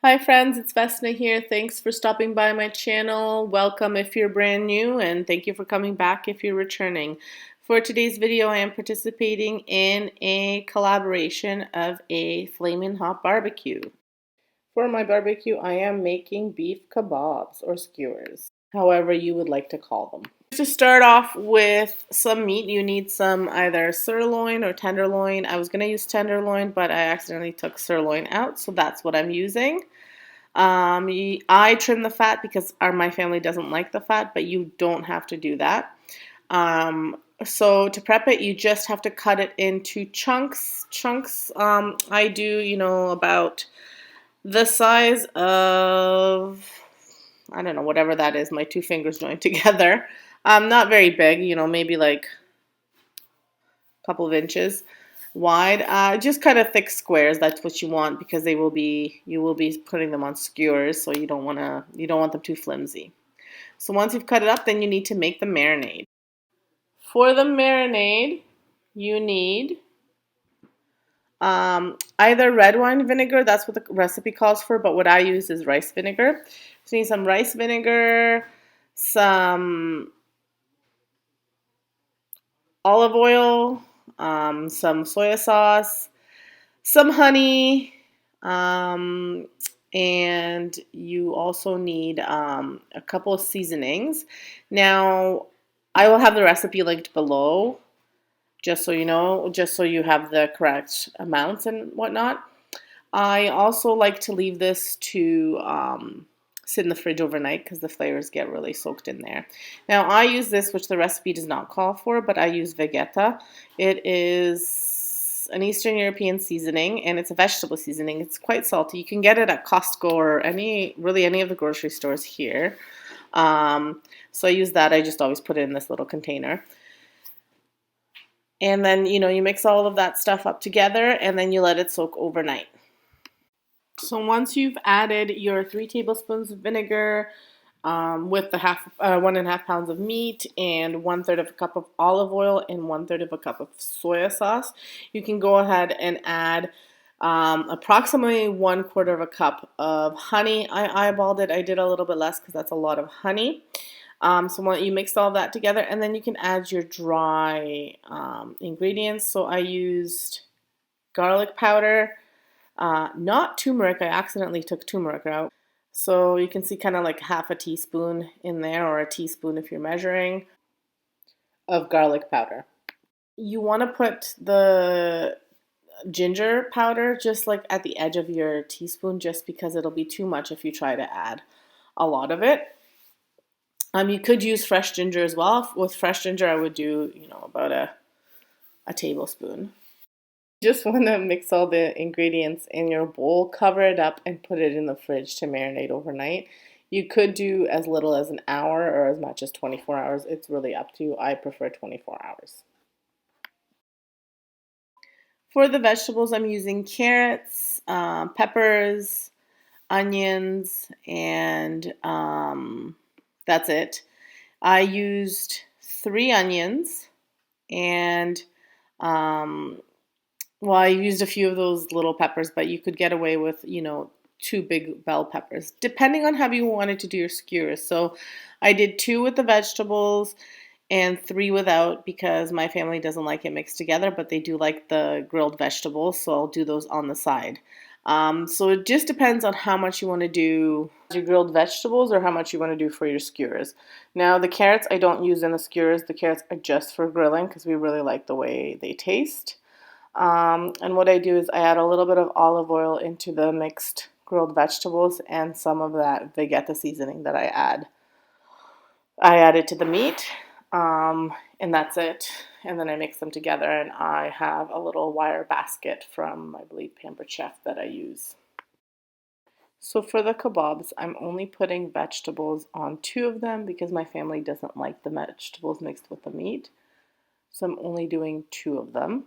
Hi friends, it's Vesna here. Thanks for stopping by my channel. Welcome if you're brand new, and thank you for coming back if you're returning. For today's video, I am participating in a collaboration of a flaming hot barbecue. For my barbecue, I am making beef kebabs or skewers, however you would like to call them. To start off with some meat, you need some either sirloin or tenderloin. I was going to use tenderloin, but I accidentally took sirloin out, so that's what I'm using. I trim the fat because my family doesn't like the fat, but you don't have to do that. So to prep it, you just have to cut it into chunks. I do, about the size of, I don't know, whatever that is, my two fingers joined together. Not very big, maybe like a couple of inches wide. Just kind of thick squares. That's what you want because you will be putting them on skewers, so you don't want them too flimsy. So once you've cut it up, then you need to make the marinade. For the marinade, you need either red wine vinegar. That's what the recipe calls for, but what I use is rice vinegar. So you need some rice vinegar, some olive oil, some soy sauce, some honey, and you also need a couple of seasonings. Now, I will have the recipe linked below, just so you know, just so you have the correct amounts and whatnot. I also like to leave this to sit in the fridge overnight because the flavors get really soaked in there. Now, I use this, which the recipe does not call for, but I use vegeta. It is an Eastern European seasoning, and it's a vegetable seasoning. It's quite salty. You can get it at Costco or any of the grocery stores here. So I use that. I just always put it in this little container. And then, you mix all of that stuff up together, and then you let it soak overnight. So once you've added your 3 tablespoons of vinegar with the 1.5 pounds of meat and 1/3 of a cup of olive oil and 1/3 of a cup of soy sauce, you can go ahead and add approximately 1/4 of a cup of honey. I eyeballed it. I did a little bit less because that's a lot of honey. So you mix all that together, and then you can add your dry ingredients. So I used garlic powder. Not turmeric. I accidentally took turmeric out. So you can see kind of like half a teaspoon in there, or a teaspoon if you're measuring, of garlic powder. You want to put the ginger powder just like at the edge of your teaspoon, just because it'll be too much if you try to add a lot of it. You could use fresh ginger as well. With fresh ginger, I would do, about a tablespoon. Just want to mix all the ingredients in your bowl, cover it up, and put it in the fridge to marinate overnight. You could do as little as an hour or as much as 24 hours. It's really up to you. I prefer 24 hours. For the vegetables, I'm using carrots, peppers, onions, and that's it. I used 3 onions and well, I used a few of those little peppers, but you could get away with, 2 big bell peppers, depending on how you wanted to do your skewers. So I did 2 with the vegetables and 3 without because my family doesn't like it mixed together, but they do like the grilled vegetables, so I'll do those on the side. So it just depends on how much you want to do your grilled vegetables or how much you want to do for your skewers. Now, the carrots I don't use in the skewers. The carrots are just for grilling because we really like the way they taste. And what I do is I add a little bit of olive oil into the mixed grilled vegetables and some of that vegeta seasoning that I add. I add it to the meat, and that's it. And then I mix them together, and I have a little wire basket from, I believe, Pampered Chef that I use. So for the kebabs, I'm only putting vegetables on 2 of them because my family doesn't like the vegetables mixed with the meat. So I'm only doing 2 of them.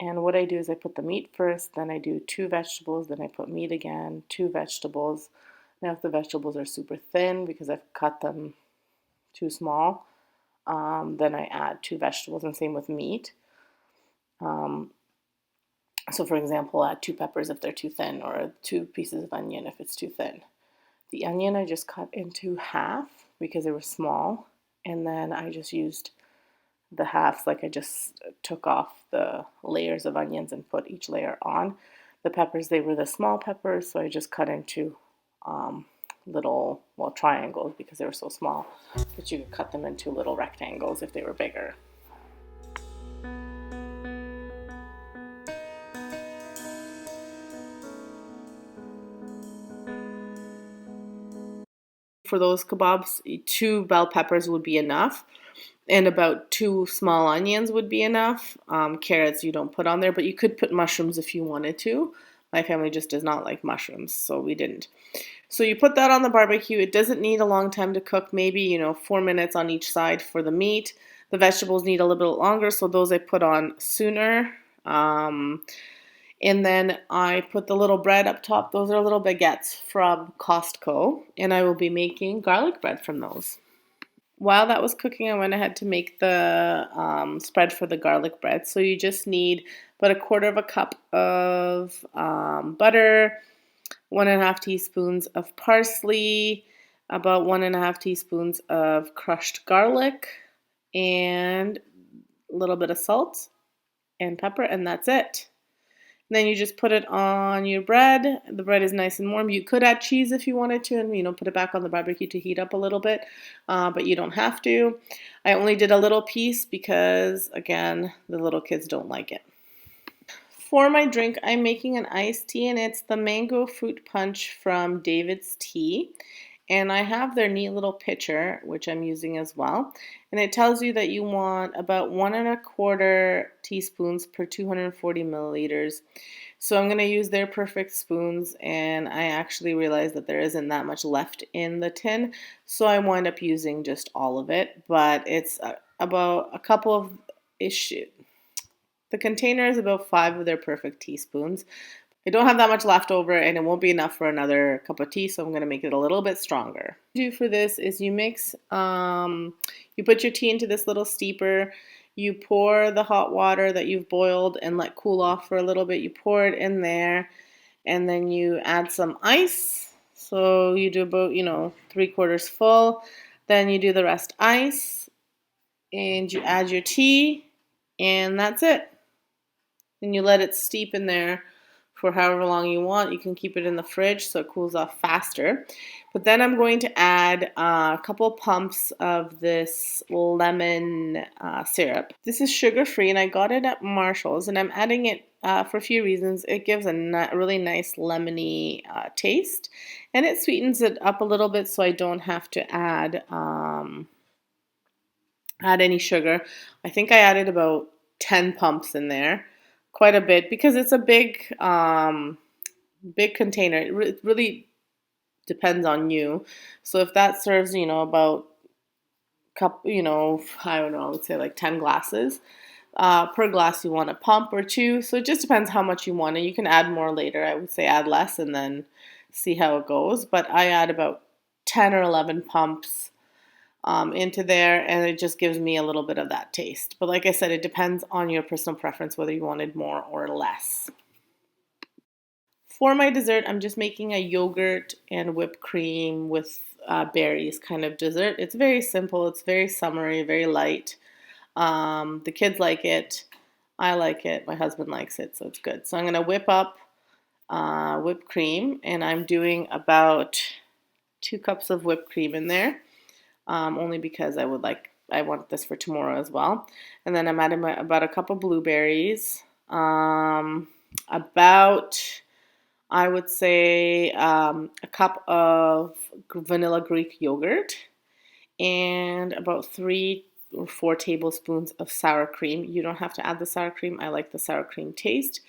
And what I do is I put the meat first, then I do 2 vegetables, then I put meat again, 2 vegetables. Now if the vegetables are super thin because I've cut them too small, then I add 2 vegetables, and same with meat. So for example, add 2 peppers if they're too thin, or 2 pieces of onion if it's too thin. The onion I just cut into half because they were small, and then I just used the halves, like I just took off the layers of onions and put each layer on. The peppers, they were the small peppers, so I just cut into little, well, triangles because they were so small, but you could cut them into little rectangles if they were bigger. For those kebabs, 2 bell peppers would be enough, and about 2 small onions would be enough. Carrots you don't put on there, but you could put mushrooms if you wanted to. My family just does not like mushrooms, so we didn't. So you put that on the barbecue. It doesn't need a long time to cook, maybe, 4 minutes on each side for the meat. The vegetables need a little bit longer, so those I put on sooner. And then I put the little bread up top. Those are little baguettes from Costco, and I will be making garlic bread from those. While that was cooking, I went ahead to make the spread for the garlic bread. So you just need about 1/4 cup of butter, 1½ teaspoons of parsley, about 1½ teaspoons of crushed garlic, and a little bit of salt and pepper, and that's it. Then you just put it on your bread. The bread is nice and warm. You could add cheese if you wanted to, and put it back on the barbecue to heat up a little bit, but you don't have to. I only did a little piece because, again, the little kids don't like it. For my drink, I'm making an iced tea, and it's the mango fruit punch from David's Tea. And I have their neat little pitcher, which I'm using as well. And it tells you that you want about 1¼ teaspoons per 240 milliliters. So I'm going to use their perfect spoons, and I actually realized that there isn't that much left in the tin. So I wind up using just all of it, but it's about a couple of the container is about 5 of their perfect teaspoons. I don't have that much left over, and it won't be enough for another cup of tea, so I'm going to make it a little bit stronger. What you do for this is you mix, you put your tea into this little steeper, you pour the hot water that you've boiled and let cool off for a little bit, you pour it in there, and then you add some ice. So you do about, 3/4 full, then you do the rest ice, and you add your tea, and that's it. And you let it steep in there for however long you want. You can keep it in the fridge so it cools off faster. But then I'm going to add a couple pumps of this lemon syrup. This is sugar-free, and I got it at Marshall's, and I'm adding it for a few reasons. It gives a really nice lemony taste, and it sweetens it up a little bit so I don't have to add any sugar. I think I added about 10 pumps in there. Quite a bit because it's a big container. It really depends on you. So if that serves, about cup, I don't know, I would say like 10 glasses. Per glass you want a pump or 2. So it just depends how much you want, and you can add more later. I would say add less and then see how it goes. But I add about 10 or 11 pumps into there, and it just gives me a little bit of that taste. But like I said, it depends on your personal preference whether you wanted more or less. For my dessert, I'm just making a yogurt and whipped cream with berries kind of dessert. It's very simple. It's very summery, very light. The kids like it. I like it. My husband likes it, so it's good. So I'm going to whip up whipped cream, and I'm doing about 2 cups of whipped cream in there. Only because I want this for tomorrow as well. And then I'm adding about a cup of blueberries, about, I would say, a cup of vanilla Greek yogurt, and about 3 or 4 tablespoons of sour cream. You don't have to add the sour cream. I like the sour cream taste.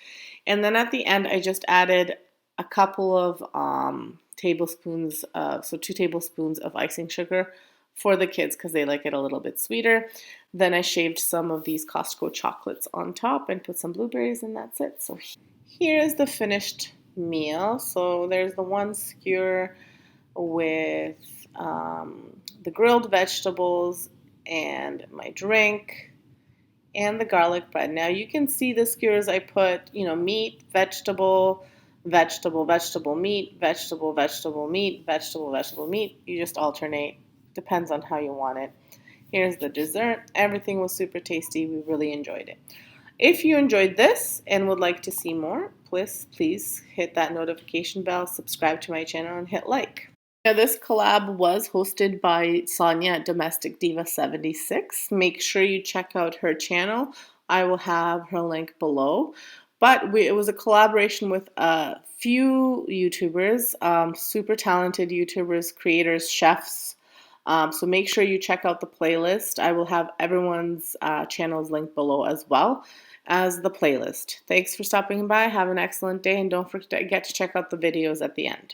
And then at the end, I just added a couple of tablespoons, 2 tablespoons of icing sugar for the kids because they like it a little bit sweeter. Then I shaved some of these Costco chocolates on top and put some blueberries, and that's it. So here is the finished meal. So there's the one skewer with the grilled vegetables and my drink and the garlic bread. Now you can see the skewers I put, meat, vegetable, vegetable, vegetable, meat, vegetable, vegetable, meat, vegetable, vegetable, meat. You just alternate. Depends on how you want it. Here's the dessert. Everything was super tasty. We really enjoyed it. If you enjoyed this and would like to see more, please hit that notification bell, subscribe to my channel, and hit like. Yeah, this collab was hosted by Sonja at Domestic Diva 76. Make sure you check out her channel. I will have her link below. But it was a collaboration with a few YouTubers, super talented YouTubers, creators, chefs. So make sure you check out the playlist. I will have everyone's channels linked below as well as the playlist. Thanks for stopping by. Have an excellent day, and don't forget to check out the videos at the end.